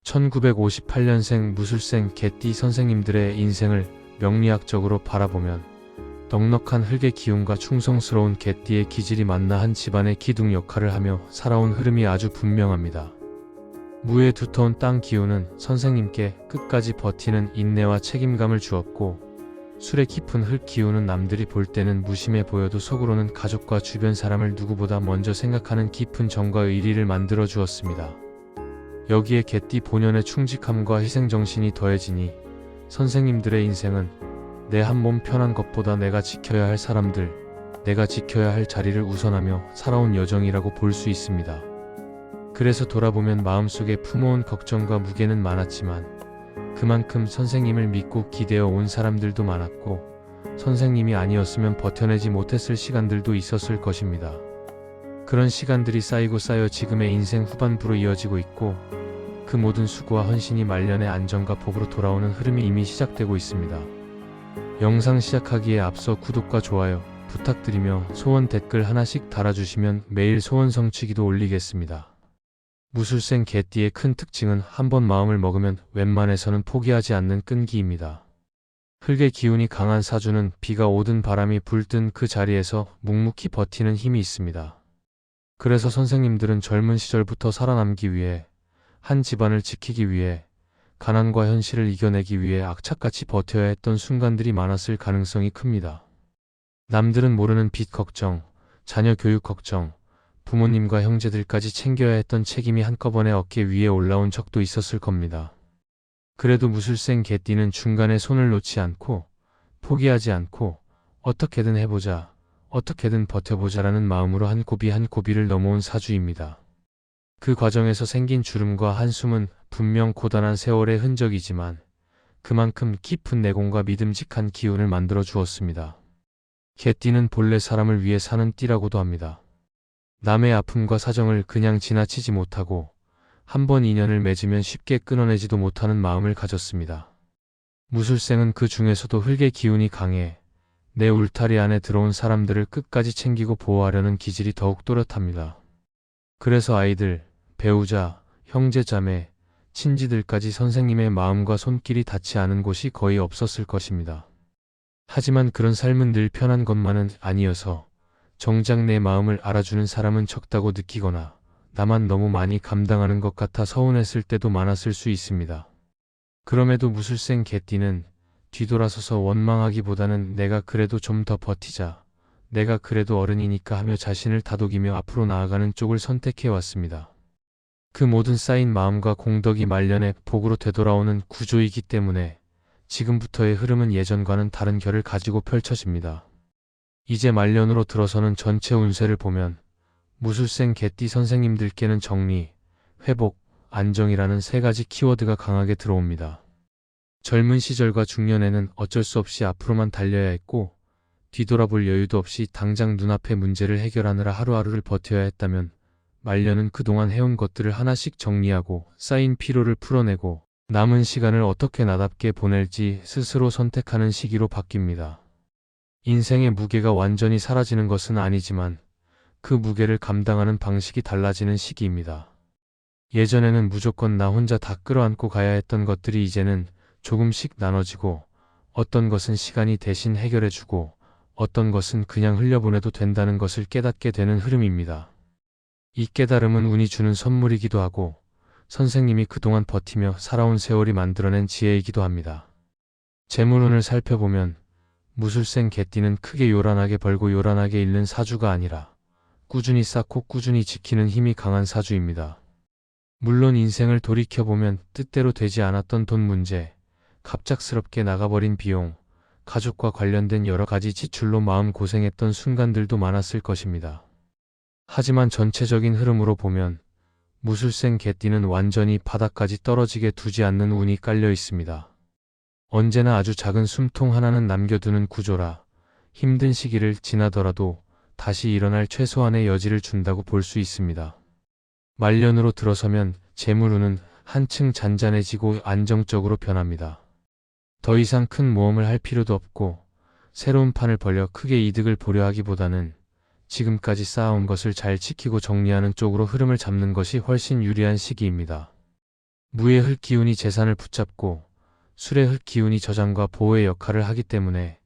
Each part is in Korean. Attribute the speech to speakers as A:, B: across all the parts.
A: 1958년생 무술생 개띠 선생님들의 인생을 명리학적으로 바라보면 넉넉한 흙의 기운과 충성스러운 개띠의 기질이 만나 한 집안의 기둥 역할을 하며 살아온 흐름이 아주 분명합니다. 무의 두터운 땅 기운은 선생님께 끝까지 버티는 인내와 책임감을 주었고, 술의 깊은 흙 기운은 남들이 볼 때는 무심해 보여도 속으로는 가족과 주변 사람을 누구보다 먼저 생각하는 깊은 정과 의리를 만들어 주었습니다. 여기에 개띠 본연의 충직함과 희생정신이 더해지니 선생님들의 인생은 내 한 몸 편한 것보다 내가 지켜야 할 사람들, 내가 지켜야 할 자리를 우선하며 살아온 여정이라고 볼 수 있습니다. 그래서 돌아보면 마음속에 품어온 걱정과 무게는 많았지만 그만큼 선생님을 믿고 기대어 온 사람들도 많았고, 선생님이 아니었으면 버텨내지 못했을 시간들도 있었을 것입니다. 그런 시간들이 쌓이고 쌓여 지금의 인생 후반부로 이어지고 있고, 그 모든 수고와 헌신이 말년의 안정과 복으로 돌아오는 흐름이 이미 시작되고 있습니다. 영상 시작하기에 앞서 구독과 좋아요 부탁드리며 소원 댓글 하나씩 달아주시면 매일 소원 성취기도 올리겠습니다. 무술생 개띠의 큰 특징은 한번 마음을 먹으면 웬만해서는 포기하지 않는 끈기입니다. 흙의 기운이 강한 사주는 비가 오든 바람이 불든 그 자리에서 묵묵히 버티는 힘이 있습니다. 그래서 선생님들은 젊은 시절부터 살아남기 위해, 한 집안을 지키기 위해, 가난과 현실을 이겨내기 위해 악착같이 버텨야 했던 순간들이 많았을 가능성이 큽니다. 남들은 모르는 빚 걱정, 자녀 교육 걱정, 부모님과 형제들까지 챙겨야 했던 책임이 한꺼번에 어깨 위에 올라온 적도 있었을 겁니다. 그래도 무술생 개띠는 중간에 손을 놓지 않고, 포기하지 않고, 어떻게든 해보자, 어떻게든 버텨보자라는 마음으로 한 고비 한 고비를 넘어온 사주입니다. 그 과정에서 생긴 주름과 한숨은 분명 고단한 세월의 흔적이지만 그만큼 깊은 내공과 믿음직한 기운을 만들어 주었습니다. 개띠는 본래 사람을 위해 사는 띠라고도 합니다. 남의 아픔과 사정을 그냥 지나치지 못하고 한번 인연을 맺으면 쉽게 끊어내지도 못하는 마음을 가졌습니다. 무술생은 그 중에서도 흙의 기운이 강해 내 울타리 안에 들어온 사람들을 끝까지 챙기고 보호하려는 기질이 더욱 또렷합니다. 그래서 아이들, 배우자, 형제자매, 친지들까지 선생님의 마음과 손길이 닿지 않은 곳이 거의 없었을 것입니다. 하지만 그런 삶은 늘 편한 것만은 아니어서 정작 내 마음을 알아주는 사람은 적다고 느끼거나 나만 너무 많이 감당하는 것 같아 서운했을 때도 많았을 수 있습니다. 그럼에도 무술생 개띠는 뒤돌아서서 원망하기보다는 내가 그래도 좀 더 버티자, 내가 그래도 어른이니까 하며 자신을 다독이며 앞으로 나아가는 쪽을 선택해왔습니다. 그 모든 쌓인 마음과 공덕이 말년에 복으로 되돌아오는 구조이기 때문에 지금부터의 흐름은 예전과는 다른 결을 가지고 펼쳐집니다. 이제 말년으로 들어서는 전체 운세를 보면 무술생 개띠 선생님들께는 정리, 회복, 안정이라는 세 가지 키워드가 강하게 들어옵니다. 젊은 시절과 중년에는 어쩔 수 없이 앞으로만 달려야 했고, 뒤돌아볼 여유도 없이 당장 눈앞의 문제를 해결하느라 하루하루를 버텨야 했다면, 말년은 그동안 해온 것들을 하나씩 정리하고 쌓인 피로를 풀어내고 남은 시간을 어떻게 나답게 보낼지 스스로 선택하는 시기로 바뀝니다. 인생의 무게가 완전히 사라지는 것은 아니지만 그 무게를 감당하는 방식이 달라지는 시기입니다. 예전에는 무조건 나 혼자 다 끌어안고 가야 했던 것들이 이제는 조금씩 나눠지고, 어떤 것은 시간이 대신 해결해주고 어떤 것은 그냥 흘려보내도 된다는 것을 깨닫게 되는 흐름입니다. 이 깨달음은 운이 주는 선물이기도 하고 선생님이 그동안 버티며 살아온 세월이 만들어낸 지혜이기도 합니다. 재물운을 살펴보면 무술생 개띠는 크게 요란하게 벌고 요란하게 잃는 사주가 아니라 꾸준히 쌓고 꾸준히 지키는 힘이 강한 사주입니다. 물론 인생을 돌이켜보면 뜻대로 되지 않았던 돈 문제, 갑작스럽게 나가버린 비용, 가족과 관련된 여러 가지 지출로 마음 고생했던 순간들도 많았을 것입니다. 하지만 전체적인 흐름으로 보면 무술생 개띠는 완전히 바닥까지 떨어지게 두지 않는 운이 깔려 있습니다. 언제나 아주 작은 숨통 하나는 남겨두는 구조라 힘든 시기를 지나더라도 다시 일어날 최소한의 여지를 준다고 볼 수 있습니다. 말년으로 들어서면 재물운은 한층 잔잔해지고 안정적으로 변합니다. 더 이상 큰 모험을 할 필요도 없고 새로운 판을 벌려 크게 이득을 보려 하기보다는 지금까지 쌓아온 것을 잘 지키고 정리하는 쪽으로 흐름을 잡는 것이 훨씬 유리한 시기입니다. 무의 흙기운이 재산을 붙잡고 술의 흙기운이 저장과 보호의 역할을 하기 때문에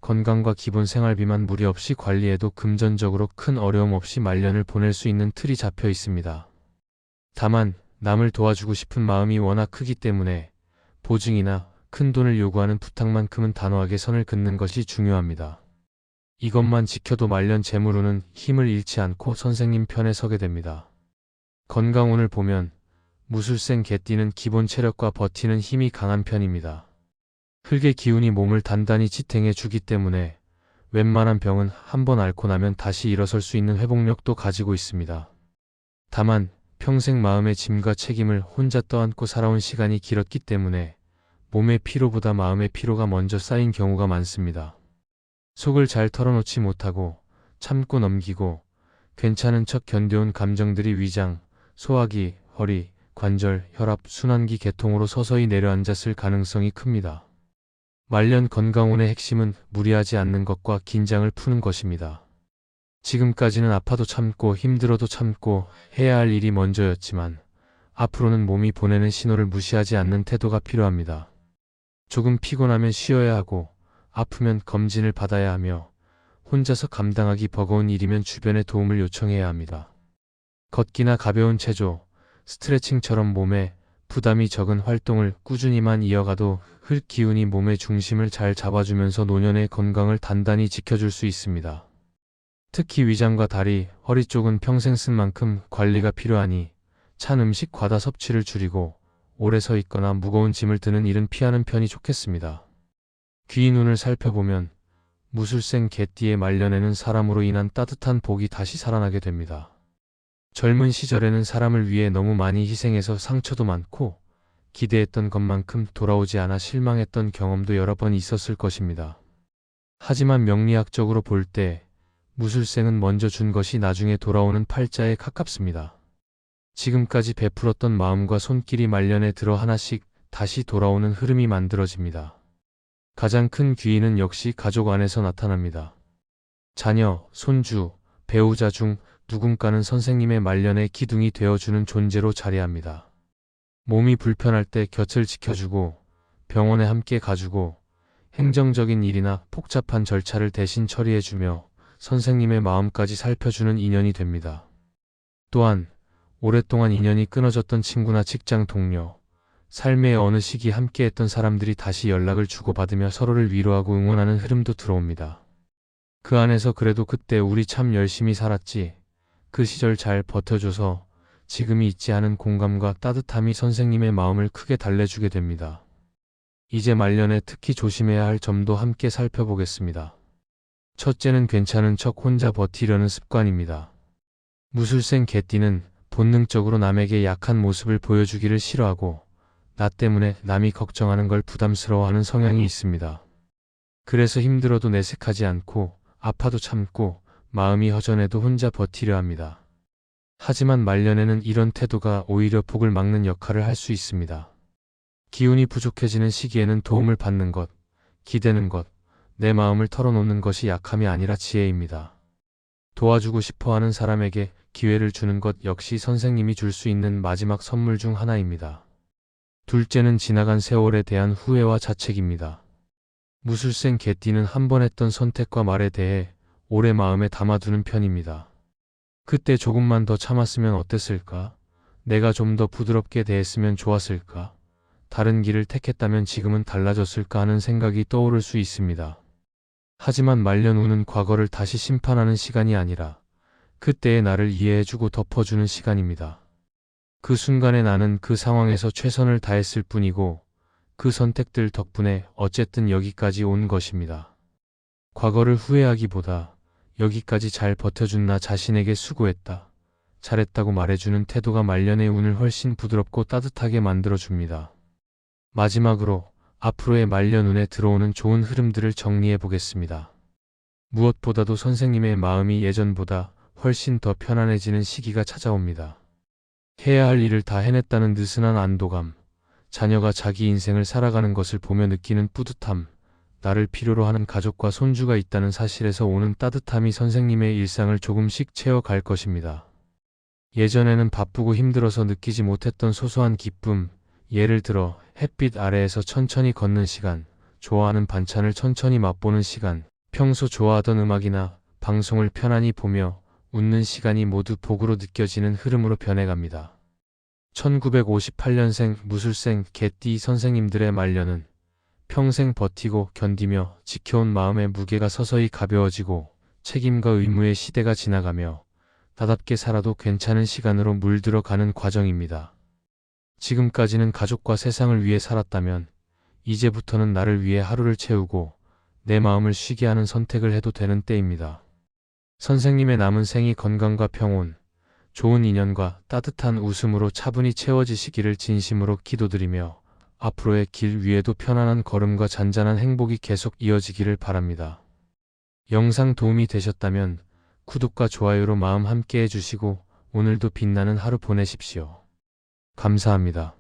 A: 건강과 기본 생활비만 무리 없이 관리해도 금전적으로 큰 어려움 없이 말년을 보낼 수 있는 틀이 잡혀 있습니다. 다만 남을 도와주고 싶은 마음이 워낙 크기 때문에 보증이나 큰 돈을 요구하는 부탁만큼은 단호하게 선을 긋는 것이 중요합니다. 이것만 지켜도 말년 재물운은 힘을 잃지 않고 선생님 편에 서게 됩니다. 건강운을 보면 무술생 개띠는 기본 체력과 버티는 힘이 강한 편입니다. 흙의 기운이 몸을 단단히 지탱해 주기 때문에 웬만한 병은 한번 앓고 나면 다시 일어설 수 있는 회복력도 가지고 있습니다. 다만 평생 마음의 짐과 책임을 혼자 떠안고 살아온 시간이 길었기 때문에 몸의 피로보다 마음의 피로가 먼저 쌓인 경우가 많습니다. 속을 잘 털어놓지 못하고 참고 넘기고 괜찮은 척 견뎌온 감정들이 위장, 소화기, 허리, 관절, 혈압, 순환기 계통으로 서서히 내려앉았을 가능성이 큽니다. 말년 건강운의 핵심은 무리하지 않는 것과 긴장을 푸는 것입니다. 지금까지는 아파도 참고 힘들어도 참고 해야 할 일이 먼저였지만 앞으로는 몸이 보내는 신호를 무시하지 않는 태도가 필요합니다. 조금 피곤하면 쉬어야 하고 아프면 검진을 받아야 하며 혼자서 감당하기 버거운 일이면 주변의 도움을 요청해야 합니다. 걷기나 가벼운 체조, 스트레칭처럼 몸에 부담이 적은 활동을 꾸준히만 이어가도 흙기운이 몸의 중심을 잘 잡아주면서 노년의 건강을 단단히 지켜줄 수 있습니다. 특히 위장과 다리, 허리 쪽은 평생 쓴 만큼 관리가 필요하니 찬 음식 과다 섭취를 줄이고 오래 서 있거나 무거운 짐을 드는 일은 피하는 편이 좋겠습니다. 귀 눈을 살펴보면 무술생 개띠의 말년에는 사람으로 인한 따뜻한 복이 다시 살아나게 됩니다. 젊은 시절에는 사람을 위해 너무 많이 희생해서 상처도 많고 기대했던 것만큼 돌아오지 않아 실망했던 경험도 여러 번 있었을 것입니다. 하지만 명리학적으로 볼 때 무술생은 먼저 준 것이 나중에 돌아오는 팔자에 가깝습니다. 지금까지 베풀었던 마음과 손길이 말년에 들어 하나씩 다시 돌아오는 흐름이 만들어집니다. 가장 큰 귀인은 역시 가족 안에서 나타납니다. 자녀, 손주, 배우자 중 누군가는 선생님의 말년에 기둥이 되어주는 존재로 자리합니다. 몸이 불편할 때 곁을 지켜주고 병원에 함께 가주고 행정적인 일이나 복잡한 절차를 대신 처리해주며 선생님의 마음까지 살펴주는 인연이 됩니다. 또한 오랫동안 인연이 끊어졌던 친구나 직장 동료, 삶의 어느 시기 함께했던 사람들이 다시 연락을 주고받으며 서로를 위로하고 응원하는 흐름도 들어옵니다. 그 안에서 그래도 그때 우리 참 열심히 살았지, 그 시절 잘 버텨줘서 지금이 있지 않은 공감과 따뜻함이 선생님의 마음을 크게 달래주게 됩니다. 이제 말년에 특히 조심해야 할 점도 함께 살펴보겠습니다. 첫째는 괜찮은 척 혼자 버티려는 습관입니다. 무술생 개띠는 본능적으로 남에게 약한 모습을 보여주기를 싫어하고 나 때문에 남이 걱정하는 걸 부담스러워하는 성향이 있습니다. 그래서 힘들어도 내색하지 않고 아파도 참고 마음이 허전해도 혼자 버티려 합니다. 하지만 말년에는 이런 태도가 오히려 복을 막는 역할을 할 수 있습니다. 기운이 부족해지는 시기에는 도움을 받는 것, 기대는 것, 내 마음을 털어놓는 것이 약함이 아니라 지혜입니다. 도와주고 싶어하는 사람에게 기회를 주는 것 역시 선생님이 줄 수 있는 마지막 선물 중 하나입니다. 둘째는 지나간 세월에 대한 후회와 자책입니다. 무술생 개띠는 한 번 했던 선택과 말에 대해 오래 마음에 담아두는 편입니다. 그때 조금만 더 참았으면 어땠을까? 내가 좀 더 부드럽게 대했으면 좋았을까? 다른 길을 택했다면 지금은 달라졌을까 하는 생각이 떠오를 수 있습니다. 하지만 말년 후는 과거를 다시 심판하는 시간이 아니라 그때의 나를 이해해주고 덮어주는 시간입니다. 그 순간에 나는 그 상황에서 최선을 다했을 뿐이고 그 선택들 덕분에 어쨌든 여기까지 온 것입니다. 과거를 후회하기보다 여기까지 잘 버텨준 나 자신에게 수고했다, 잘했다고 말해주는 태도가 말년의 운을 훨씬 부드럽고 따뜻하게 만들어줍니다. 마지막으로 앞으로의 말년 운에 들어오는 좋은 흐름들을 정리해 보겠습니다. 무엇보다도 선생님의 마음이 예전보다 훨씬 더 편안해지는 시기가 찾아옵니다. 해야 할 일을 다 해냈다는 느슨한 안도감, 자녀가 자기 인생을 살아가는 것을 보며 느끼는 뿌듯함, 나를 필요로 하는 가족과 손주가 있다는 사실에서 오는 따뜻함이 선생님의 일상을 조금씩 채워갈 것입니다. 예전에는 바쁘고 힘들어서 느끼지 못했던 소소한 기쁨, 예를 들어 햇빛 아래에서 천천히 걷는 시간, 좋아하는 반찬을 천천히 맛보는 시간, 평소 좋아하던 음악이나 방송을 편안히 보며 웃는 시간이 모두 복으로 느껴지는 흐름으로 변해갑니다. 1958년생 무술생 개띠 선생님들의 말년은 평생 버티고 견디며 지켜온 마음의 무게가 서서히 가벼워지고 책임과 의무의 시대가 지나가며 나답게 살아도 괜찮은 시간으로 물들어가는 과정입니다. 지금까지는 가족과 세상을 위해 살았다면 이제부터는 나를 위해 하루를 채우고 내 마음을 쉬게 하는 선택을 해도 되는 때입니다. 선생님의 남은 생이 건강과 평온, 좋은 인연과 따뜻한 웃음으로 차분히 채워지시기를 진심으로 기도드리며 앞으로의 길 위에도 편안한 걸음과 잔잔한 행복이 계속 이어지기를 바랍니다. 영상 도움이 되셨다면 구독과 좋아요로 마음 함께 해주시고 오늘도 빛나는 하루 보내십시오. 감사합니다.